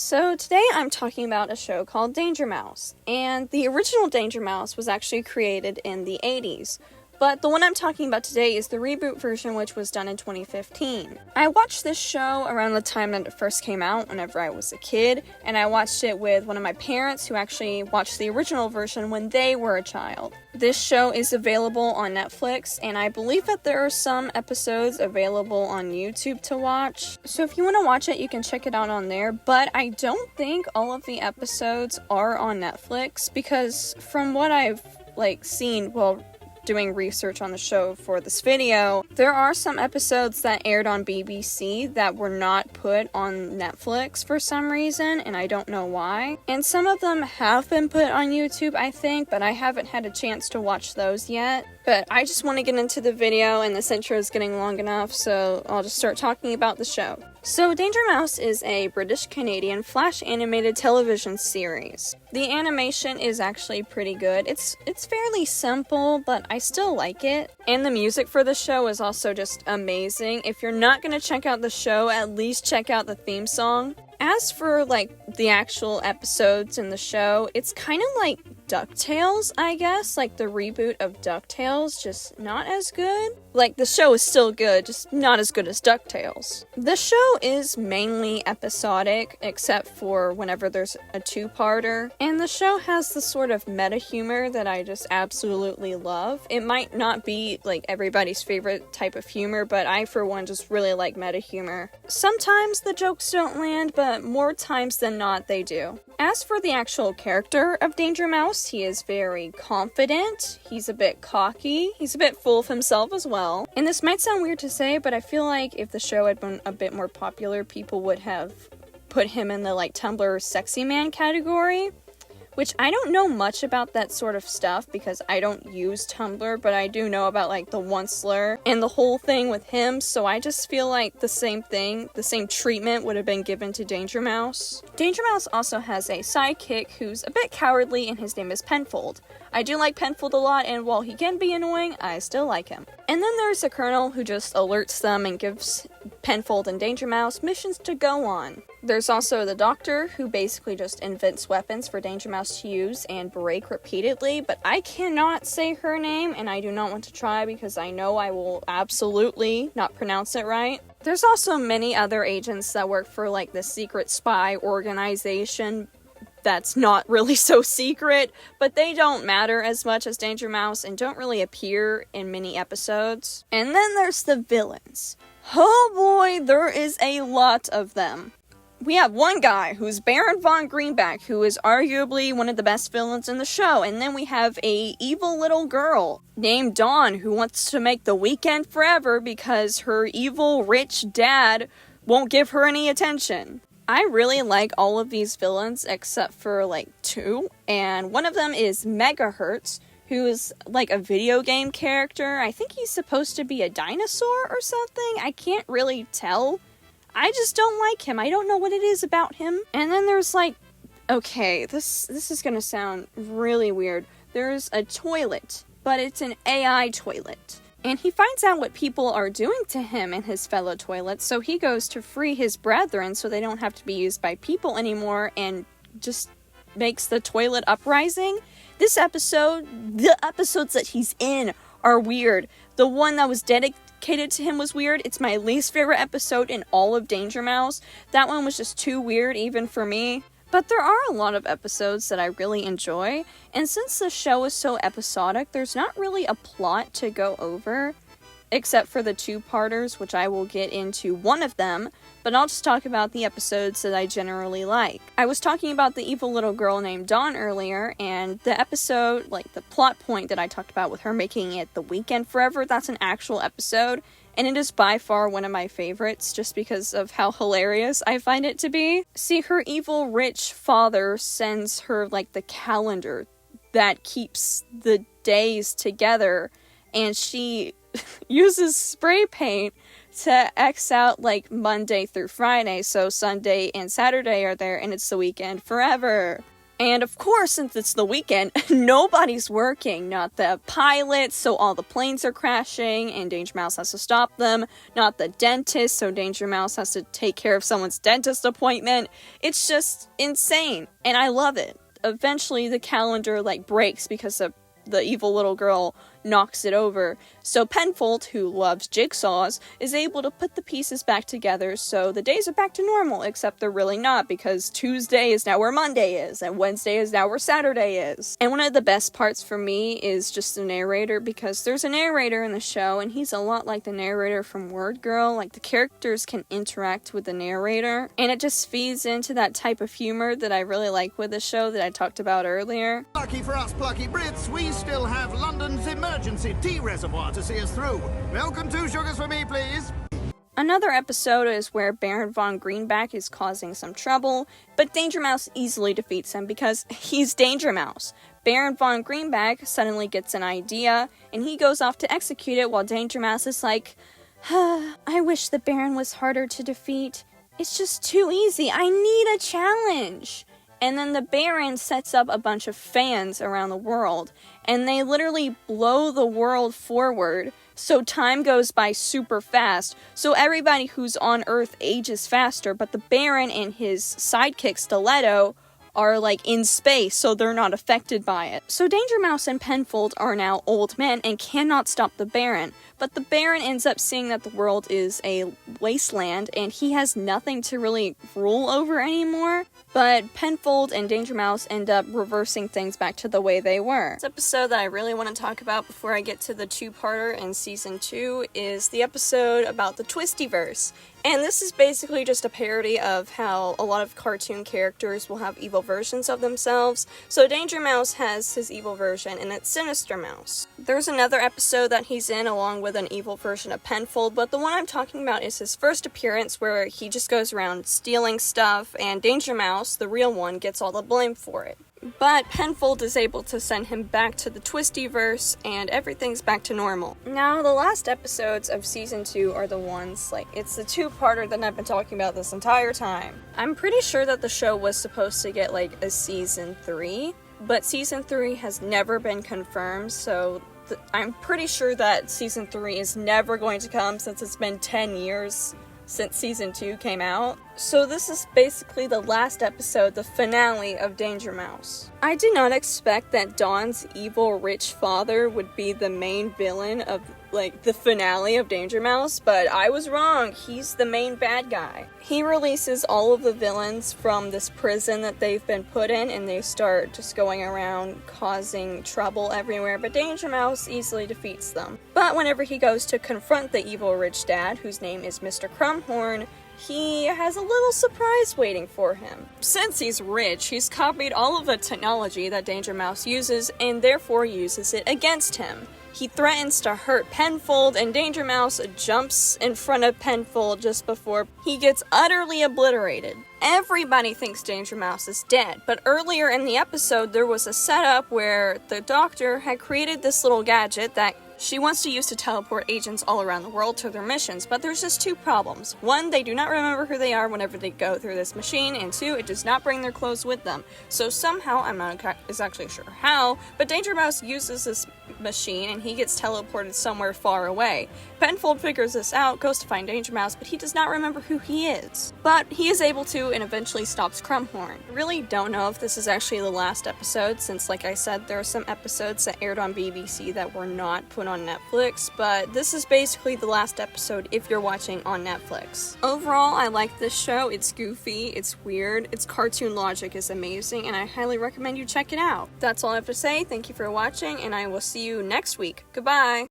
So today I'm talking about a show called Danger Mouse, and the original Danger Mouse was actually created in the 80s, but the one I'm talking about today is the reboot version, which was done in 2015. I watched this show around the time that it first came out whenever I was a kid, and I watched it with one of my parents who actually watched the original version when they were a child. This show is available on Netflix, and I believe that there are some episodes available on YouTube to watch. So if you want to watch it, you can check it out on there, but I don't think all of the episodes are on Netflix, because from what I've seen, doing research on the show for this video, there are some episodes that aired on BBC that were not put on Netflix for some reason, and I don't know why. And some of them have been put on YouTube, I think, but I haven't had a chance to watch those yet. But I just want to get into the video, and this intro is getting long enough, so I'll just start talking about the show. So, Danger Mouse is a British-Canadian Flash animated television series. The animation is actually pretty good. It's fairly simple, but I still like it. And the music for the show is also just amazing. If you're not going to check out the show, at least check out the theme song. As for, the actual episodes in the show, it's kind of like DuckTales, I guess, like the reboot of DuckTales, just not as good. The show is still good, just not as good as DuckTales. The show is mainly episodic, except for whenever there's a two-parter, and the show has the sort of meta humor that I just absolutely love. It might not be, everybody's favorite type of humor, but I, for one, just really like meta humor. Sometimes the jokes don't land, but more times than not, they do. As for the actual character of Danger Mouse, he is very confident, he's a bit cocky, he's a bit full of himself as well. And this might sound weird to say, but I feel like if the show had been a bit more popular, people would have put him in the Tumblr sexy man category. Which I don't know much about that sort of stuff because I don't use Tumblr, but I do know about the Onceler and the whole thing with him, so I just feel like the same treatment would have been given to Danger Mouse. Danger Mouse also has a sidekick who's a bit cowardly, and his name is Penfold. I do like Penfold a lot, and while he can be annoying, I still like him. And then there's the Colonel who just alerts them and gives Penfold and Danger Mouse missions to go on. There's also the Doctor, who basically just invents weapons for Danger Mouse to use and break repeatedly, but I cannot say her name, and I do not want to try because I know I will absolutely not pronounce it right. There's also many other agents that work for the secret spy organization that's not really so secret, but they don't matter as much as Danger Mouse and don't really appear in many episodes. And then there's the villains. Oh boy, there is a lot of them. We have one guy who's Baron von Greenback, who is arguably one of the best villains in the show, and then we have a evil little girl named Dawn who wants to make the weekend forever because her evil rich dad won't give her any attention. I really like all of these villains except for two, and one of them is Megahertz, who is a video game character. I think he's supposed to be a dinosaur or something. I can't really tell. I just don't like him. I don't know what it is about him. And then there's okay, this is gonna sound really weird. There's a toilet, but it's an AI toilet. And he finds out what people are doing to him and his fellow toilets, so he goes to free his brethren so they don't have to be used by people anymore and just makes the toilet uprising. This episode, the episodes that he's in are weird. The one that was dedicated to him was weird. It's my least favorite episode in all of Danger Mouse. That one was just too weird even for me. But there are a lot of episodes that I really enjoy, and since the show is so episodic, there's not really a plot to go over, except for the two-parters, which I will get into one of them, but I'll just talk about the episodes that I generally like. I was talking about the evil little girl named Dawn earlier, and the episode, the plot point that I talked about with her making it the weekend forever, that's an actual episode, and it is by far one of my favorites, just because of how hilarious I find it to be. See, her evil rich father sends her, the calendar that keeps the days together, and she uses spray paint to X out, Monday through Friday, so Sunday and Saturday are there, and it's the weekend forever. And of course, since it's the weekend, nobody's working. Not the pilots, so all the planes are crashing and Danger Mouse has to stop them. Not the dentist, so Danger Mouse has to take care of someone's dentist appointment. It's just insane, and I love it. Eventually, the calendar, breaks because the evil little girl knocks it over. So Penfold, who loves jigsaws, is able to put the pieces back together so the days are back to normal, except they're really not, because Tuesday is now where Monday is, and Wednesday is now where Saturday is. And one of the best parts for me is just the narrator, because there's a narrator in the show, and he's a lot like the narrator from Word Girl. The characters can interact with the narrator, and it just feeds into that type of humor that I really like with the show that I talked about earlier. Lucky for us plucky Brits, we still have London's emergency tea reservoir to see us through. Milk and 2 sugars for me, please. Another episode is where Baron von Greenback is causing some trouble, but Danger Mouse easily defeats him because he's Danger Mouse. Baron von Greenback suddenly gets an idea, and he goes off to execute it while Danger Mouse is like, I wish the Baron was harder to defeat. It's just too easy. I need a challenge. And then the Baron sets up a bunch of fans around the world, and they literally blow the world forward, so time goes by super fast, so everybody who's on Earth ages faster, but the Baron and his sidekick Stiletto are in space, so they're not affected by it. So Danger Mouse and Penfold are now old men and cannot stop the Baron, but the Baron ends up seeing that the world is a wasteland and he has nothing to really rule over anymore. But Penfold and Danger Mouse end up reversing things back to the way they were. This episode that I really want to talk about before I get to the 2-parter in season 2 is the episode about the Twistyverse. And this is basically just a parody of how a lot of cartoon characters will have evil versions of themselves. So Danger Mouse has his evil version, and it's Sinister Mouse. There's another episode that he's in along with an evil version of Penfold, but the one I'm talking about is his first appearance where he just goes around stealing stuff, and Danger Mouse, the real one, gets all the blame for it. But Penfold is able to send him back to the Twistyverse, and everything's back to normal. Now, the last episodes of Season 2 are the ones, it's the 2-parter that I've been talking about this entire time. I'm pretty sure that the show was supposed to get, a Season 3, but Season 3 has never been confirmed, so I'm pretty sure that Season 3 is never going to come since it's been 10 years since Season 2 came out. So this is basically the last episode, the finale of Danger Mouse. I did not expect that Dawn's evil rich father would be the main villain of, the finale of Danger Mouse, but I was wrong. He's the main bad guy. He releases all of the villains from this prison that they've been put in, and they start just going around causing trouble everywhere, but Danger Mouse easily defeats them. But whenever he goes to confront the evil rich dad, whose name is Mr. Crumhorn, he has a little surprise waiting for him. Since he's rich, he's copied all of the technology that Danger Mouse uses and therefore uses it against him. He threatens to hurt Penfold, and Danger Mouse jumps in front of Penfold just before he gets utterly obliterated. Everybody thinks Danger Mouse is dead, but earlier in the episode there was a setup where the doctor had created this little gadget that she wants to use to teleport agents all around the world to their missions, but there's just 2 problems. 1, they do not remember who they are whenever they go through this machine, and 2, it does not bring their clothes with them. So somehow, I'm not exactly sure how, but Danger Mouse uses this machine and he gets teleported somewhere far away. Penfold figures this out, goes to find Danger Mouse, but he does not remember who he is. But he is able to and eventually stops Crumhorn. I really don't know if this is actually the last episode, since like I said, there are some episodes that aired on BBC that were not put on Netflix, but this is basically the last episode if you're watching on Netflix. Overall, I like this show. It's goofy, it's weird, its cartoon logic is amazing, and I highly recommend you check it out. That's all I have to say. Thank you for watching, and I will see you next week. Goodbye!